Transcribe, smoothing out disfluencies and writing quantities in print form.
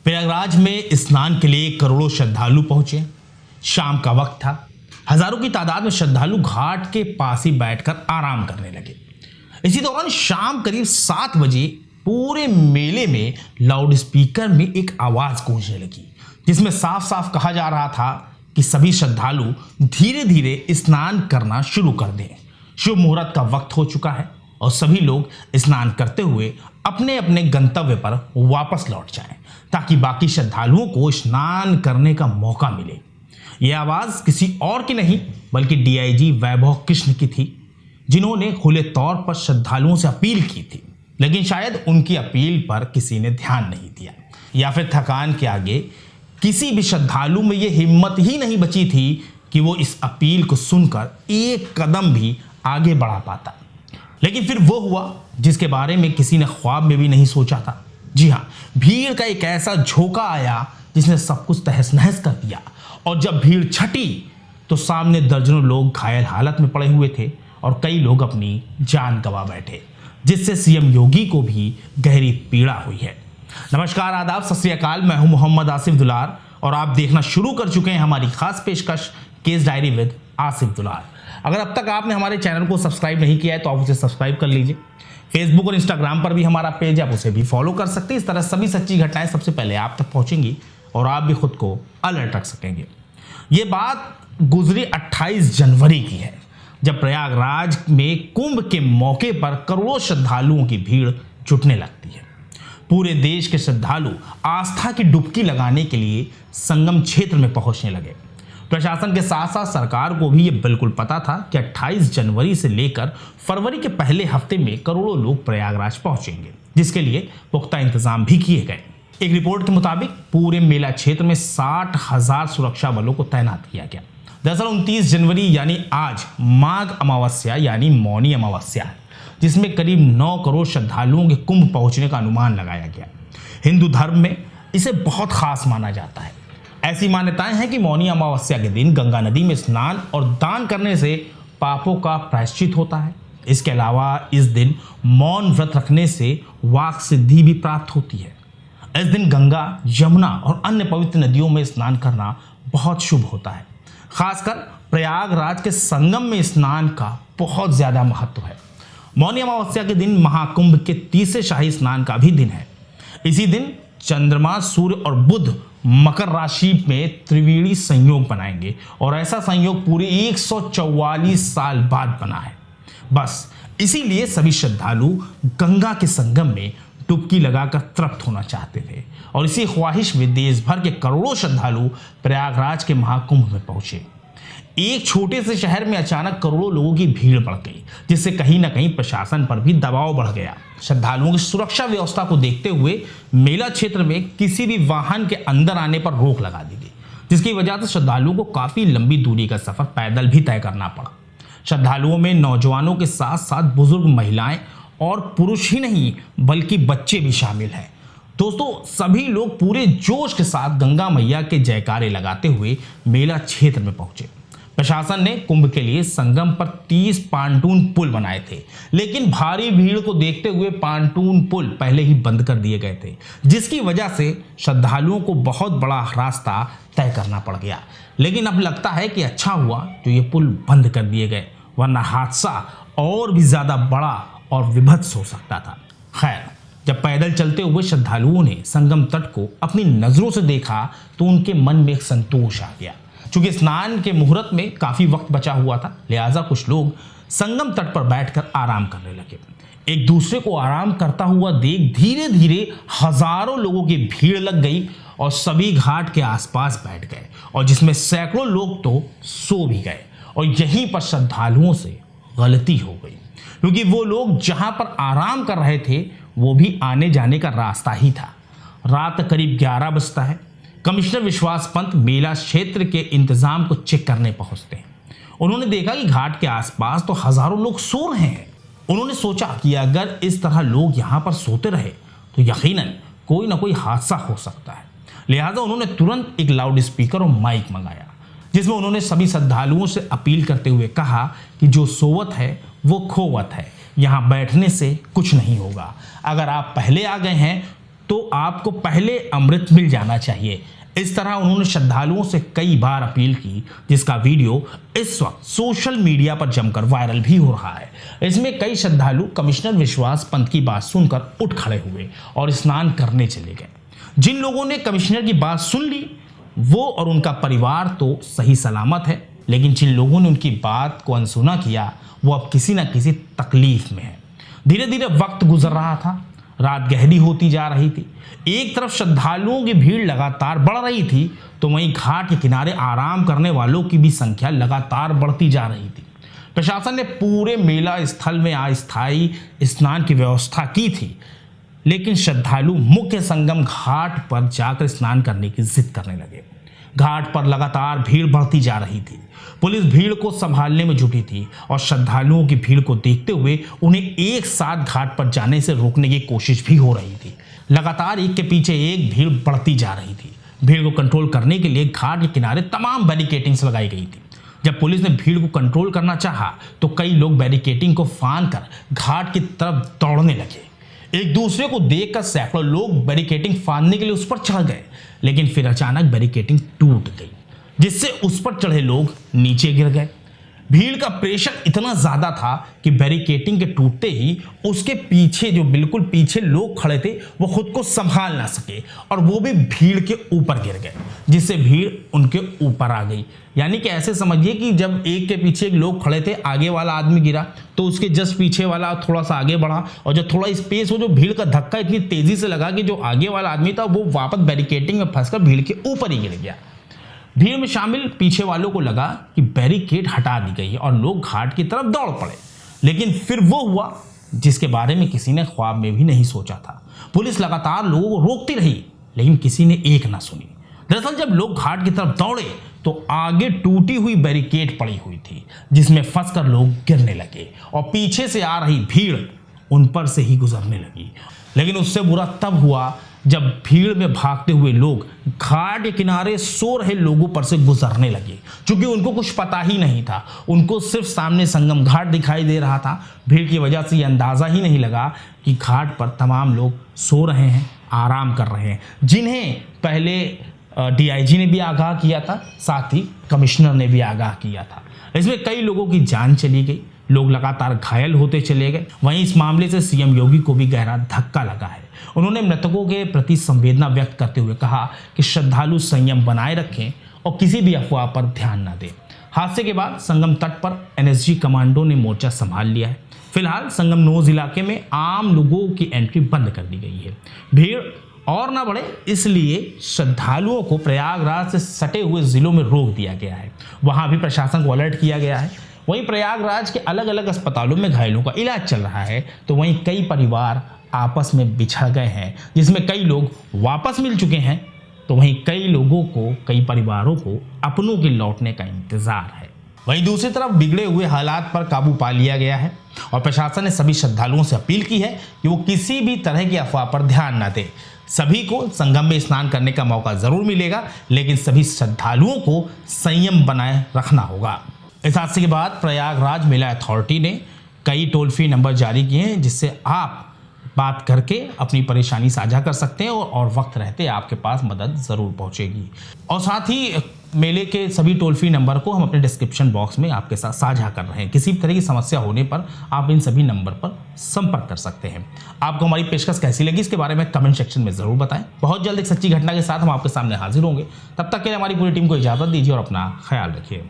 प्रयागराज में स्नान के लिए करोड़ों श्रद्धालु पहुंचे। शाम का वक्त था। हजारों की तादाद में श्रद्धालु घाट के पास ही बैठकर आराम करने लगे। इसी दौरान शाम करीब 7 बजे पूरे मेले में लाउड स्पीकर में एक आवाज गूंजने लगी, जिसमें साफ साफ कहा जा रहा था कि सभी श्रद्धालु धीरे धीरे स्नान करना शुरू कर दें। शुभ मुहूर्त का वक्त हो चुका है और सभी लोग स्नान करते हुए अपने अपने गंतव्य पर वापस लौट जाएं, ताकि बाकी श्रद्धालुओं को स्नान करने का मौका मिले। यह आवाज किसी और की नहीं बल्कि डीआईजी वैभव कृष्ण की थी, जिन्होंने खुले तौर पर श्रद्धालुओं से अपील की थी। लेकिन शायद उनकी अपील पर किसी ने ध्यान नहीं दिया, या फिर थकान के आगे किसी भी श्रद्धालु में यह हिम्मत ही नहीं बची थी कि वो इस अपील को सुनकर एक कदम भी आगे बढ़ा पाता। लेकिन फिर वो हुआ जिसके बारे में किसी ने ख्वाब में भी नहीं सोचा था। जी हाँ, भीड़ का एक ऐसा झोंका आया जिसने सब कुछ तहस नहस कर दिया। और जब भीड़ छटी तो सामने दर्जनों लोग घायल हालत में पड़े हुए थे और कई लोग अपनी जान गंवा बैठे, जिससे सीएम योगी को भी गहरी पीड़ा हुई है। नमस्कार, आदाब, सत श्री अकाल। मैं हूं मोहम्मद आसिफ दुलार और आप देखना शुरू कर चुके हैं हमारी खास पेशकश केस डायरी विद आसिफ दुलार। अगर अब तक आपने हमारे चैनल को सब्सक्राइब नहीं किया है तो आप उसे सब्सक्राइब कर लीजिए। फेसबुक और इंस्टाग्राम पर भी हमारा पेज है, आप उसे भी फॉलो कर सकते हैं। इस तरह सभी सच्ची घटनाएं सबसे पहले आप तक पहुंचेंगी और आप भी खुद को अलर्ट रख सकेंगे। ये बात गुजरी 28 जनवरी की है, जब प्रयागराज में कुंभ के मौके पर करोड़ों श्रद्धालुओं की भीड़ जुटने लगती है। पूरे देश के श्रद्धालु आस्था की डुबकी लगाने के लिए संगम क्षेत्र में पहुंचने लगे। प्रशासन के साथ साथ सरकार को भी यह बिल्कुल पता था कि 28 जनवरी से लेकर फरवरी के पहले हफ्ते में करोड़ों लोग प्रयागराज पहुंचेंगे, जिसके लिए पुख्ता इंतजाम भी किए गए। एक रिपोर्ट के मुताबिक पूरे मेला क्षेत्र में 60,000 सुरक्षा बलों को तैनात किया गया। दरअसल 29 जनवरी यानी आज माघ अमावस्या यानी मौनी अमावस्या है, जिसमें करीब 9 करोड़ श्रद्धालुओं के कुंभ पहुंचने का अनुमान लगाया गया। हिंदू धर्म में इसे बहुत खास माना जाता है। ऐसी मान्यताएं हैं कि मौनी अमावस्या के दिन गंगा नदी में स्नान और दान करने से पापों का प्रायश्चित होता है। इसके अलावा इस दिन मौन व्रत रखने से वाक सिद्धि भी प्राप्त होती है। इस दिन गंगा, यमुना और अन्य पवित्र नदियों में स्नान करना बहुत शुभ होता है। खासकर प्रयागराज के संगम में स्नान का बहुत ज्यादा महत्व है। मौनी अमावस्या के दिन महाकुंभ के तीसरे शाही स्नान का भी दिन है। इसी दिन चंद्रमा, सूर्य और बुध मकर राशि में त्रिवेणी संयोग बनाएंगे और ऐसा संयोग पूरे 144 साल बाद बना है। बस इसीलिए सभी श्रद्धालु गंगा के संगम में डुबकी लगाकर तृप्त होना चाहते थे और इसी ख्वाहिश में देश भर के करोड़ों श्रद्धालु प्रयागराज के महाकुंभ में पहुंचे। एक छोटे से शहर में अचानक करोड़ों लोगों की भीड़ बढ़ गई, जिससे कहीं ना कहीं प्रशासन पर भी दबाव बढ़ गया। श्रद्धालुओं की सुरक्षा व्यवस्था को देखते हुए मेला क्षेत्र में किसी भी वाहन के अंदर आने पर रोक लगा दी गई, जिसकी वजह से श्रद्धालुओं को काफी लंबी दूरी का सफर पैदल भी तय करना पड़ा। श्रद्धालुओं में नौजवानों के साथ साथ बुजुर्ग, महिलाएं और पुरुष ही नहीं बल्कि बच्चे भी शामिल हैं। दोस्तों, सभी लोग पूरे जोश के साथ गंगा मैया के जयकारे लगाते हुए मेला क्षेत्र में पहुंचे। प्रशासन ने कुंभ के लिए संगम पर 30 पांटून पुल बनाए थे, लेकिन भारी भीड़ को देखते हुए पांटून पुल पहले ही बंद कर दिए गए थे, जिसकी वजह से श्रद्धालुओं को बहुत बड़ा रास्ता तय करना पड़ गया। लेकिन अब लगता है कि अच्छा हुआ जो ये पुल बंद कर दिए गए, वरना हादसा और भी ज्यादा बड़ा और विभत्स हो सकता था। खैर, जब पैदल चलते हुए श्रद्धालुओं ने संगम तट को अपनी नजरों से देखा तो उनके मन में एक संतोष आ गया। चूंकि स्नान के मुहूर्त में काफी वक्त बचा हुआ था, लिहाजा कुछ लोग संगम तट पर बैठकर आराम करने लगे। एक दूसरे को आराम करता हुआ देख धीरे धीरे हजारों लोगों की भीड़ लग गई और सभी घाट के आसपास बैठ गए, और जिसमें सैकड़ों लोग तो सो भी गए। और यहीं पर श्रद्धालुओं से गलती हो गई, क्योंकि वो लोग जहां पर आराम कर रहे थे वो भी आने जाने का रास्ता ही था। रात करीब 11 बजता है। कमिश्नर विश्वास पंत मेला क्षेत्र के इंतजाम को चेक करने पहुंचते हैं। उन्होंने देखा कि घाट के आसपास तो हजारों लोग सो रहे हैं। उन्होंने सोचा कि अगर इस तरह लोग यहां पर सोते रहे तो यकीनन कोई ना कोई हादसा हो सकता है। लिहाजा उन्होंने तुरंत एक लाउड स्पीकर और माइक मंगाया, जिसमें उन्होंने सभी श्रद्धालुओं से अपील करते हुए कहा कि जो सोवत है वो खोवत है, यहाँ बैठने से कुछ नहीं होगा। अगर आप पहले आ गए हैं तो आपको पहले अमृत मिल जाना चाहिए। इस तरह उन्होंने श्रद्धालुओं से कई बार अपील की, जिसका वीडियो इस वक्त सोशल मीडिया पर जमकर वायरल भी हो रहा है। इसमें कई श्रद्धालु कमिश्नर विश्वास पंत की बात सुनकर उठ खड़े हुए और स्नान करने चले गए। जिन लोगों ने कमिश्नर की बात सुन ली वो और उनका परिवार तो सही सलामत है, लेकिन जिन लोगों ने उनकी बात को अनसुना किया वो अब किसी न किसी तकलीफ में है। धीरे धीरे वक्त गुजर रहा था, रात गहरी होती जा रही थी। एक तरफ श्रद्धालुओं की भीड़ लगातार बढ़ रही थी, तो वहीं घाट के किनारे आराम करने वालों की भी संख्या लगातार बढ़ती जा रही थी। प्रशासन ने पूरे मेला स्थल में अस्थायी स्नान की व्यवस्था की थी, लेकिन श्रद्धालु मुख्य संगम घाट पर जाकर स्नान करने की जिद करने लगे। घाट पर लगातार भीड़ बढ़ती जा रही थी। पुलिस भीड़ को संभालने में जुटी थी और श्रद्धालुओं की भीड़ को देखते हुए उन्हें एक साथ घाट पर जाने से रोकने की कोशिश भी हो रही थी। लगातार एक के पीछे एक भीड़ बढ़ती जा रही थी। भीड़ को कंट्रोल करने के लिए घाट के किनारे तमाम बैरिकेटिंग्स लगाई गई थी। जब पुलिस ने भीड़ को कंट्रोल करना चाहा तो कई लोग बैरिकेटिंग को फांद कर घाट की तरफ दौड़ने लगे। एक दूसरे को देखकर सैकड़ों लोग बैरिकेटिंग फांदने के लिए उस पर चढ़ गए, लेकिन फिर अचानक बैरिकेटिंग टूट गई, जिससे उस पर चढ़े लोग नीचे गिर गए। भीड़ का प्रेशर इतना ज्यादा था कि बैरिकेटिंग के टूटते ही उसके पीछे जो बिल्कुल पीछे लोग खड़े थे वो खुद को संभाल ना सके और वो भी भीड़ के ऊपर गिर गए, जिससे भीड़ उनके ऊपर आ गई। यानी कि ऐसे समझिए कि जब एक के पीछे एक लोग खड़े थे, आगे वाला आदमी गिरा तो उसके जस्ट पीछे वाला थोड़ा सा आगे बढ़ा, और जब थोड़ा स्पेस हो जो भीड़ का धक्का इतनी तेजी से लगा कि जो आगे वाला आदमी था वो वापस बैरिकेटिंग में फंसकर भीड़ के ऊपर ही गिर गया। भीड़ में शामिल पीछे वालों को लगा कि बैरिकेड हटा दी गई है और लोग घाट की तरफ दौड़ पड़े, लेकिन फिर वो हुआ जिसके बारे में किसी ने ख्वाब में भी नहीं सोचा था। पुलिस लगातार लोगों को रोकती रही, लेकिन किसी ने एक ना सुनी। दरअसल जब लोग घाट की तरफ दौड़े तो आगे टूटी हुई बैरिकेड पड़ी हुई थी, जिसमें फंसकर लोग गिरने लगे और पीछे से आ रही भीड़ उन पर से ही गुजरने लगी। लेकिन उससे बुरा तब हुआ जब भीड़ में भागते हुए लोग घाट के किनारे सो रहे लोगों पर से गुजरने लगे। क्योंकि उनको कुछ पता ही नहीं था, उनको सिर्फ सामने संगम घाट दिखाई दे रहा था। भीड़ की वजह से ये अंदाज़ा ही नहीं लगा कि घाट पर तमाम लोग सो रहे हैं, आराम कर रहे हैं, जिन्हें पहले डीआईजी ने भी आगाह किया था, साथ ही कमिश्नर ने भी आगाह किया था। इसमें कई लोगों की जान चली गई, लोग लगातार घायल होते चले गए। वहीं इस मामले से सीएम योगी को भी गहरा धक्का लगा है। उन्होंने मृतकों के प्रति संवेदना व्यक्त करते हुए कहा कि श्रद्धालु संयम बनाए रखें और किसी भी अफवाह पर ध्यान न दें। हादसे के बाद संगम तट पर एनएसजी कमांडो ने मोर्चा संभाल लिया है। फिलहाल संगम नोज इलाके में आम लोगों की एंट्री बंद कर दी गई है। भीड़ और ना बढ़े इसलिए श्रद्धालुओं को प्रयागराज से सटे हुए जिलों में रोक दिया गया है। वहां भी प्रशासन को अलर्ट किया गया है। वहीं प्रयागराज के अलग अलग अस्पतालों में घायलों का इलाज चल रहा है, तो वहीं कई परिवार आपस में बिछड़ गए हैं, जिसमें कई लोग वापस मिल चुके हैं, तो वहीं कई लोगों को, कई परिवारों को अपनों के लौटने का इंतजार है। वहीं दूसरी तरफ बिगड़े हुए हालात पर काबू पा लिया गया है और प्रशासन ने सभी श्रद्धालुओं से अपील की है कि वो किसी भी तरह की अफवाह पर ध्यान न दें। सभी को संगम में स्नान करने का मौका जरूर मिलेगा, लेकिन सभी श्रद्धालुओं को संयम बनाए रखना होगा। इस हादसे के बाद प्रयागराज मेला अथॉरिटी ने कई टोल फ्री नंबर जारी किए हैं, जिससे आप बात करके अपनी परेशानी साझा कर सकते हैं और वक्त रहते आपके पास मदद ज़रूर पहुंचेगी। और साथ ही मेले के सभी टोल फ्री नंबर को हम अपने डिस्क्रिप्शन बॉक्स में आपके साथ साझा कर रहे हैं। किसी भी तरह की समस्या होने पर आप इन सभी नंबर पर संपर्क कर सकते हैं। आपको हमारी पेशकश कैसी लगी इसके बारे में कमेंट सेक्शन में ज़रूर बताएं। बहुत जल्द एक सच्ची घटना के साथ हम आपके सामने हाजिर होंगे। तब तक के लिए हमारी पूरी टीम को इजाज़त दीजिए और अपना ख्याल रखिए।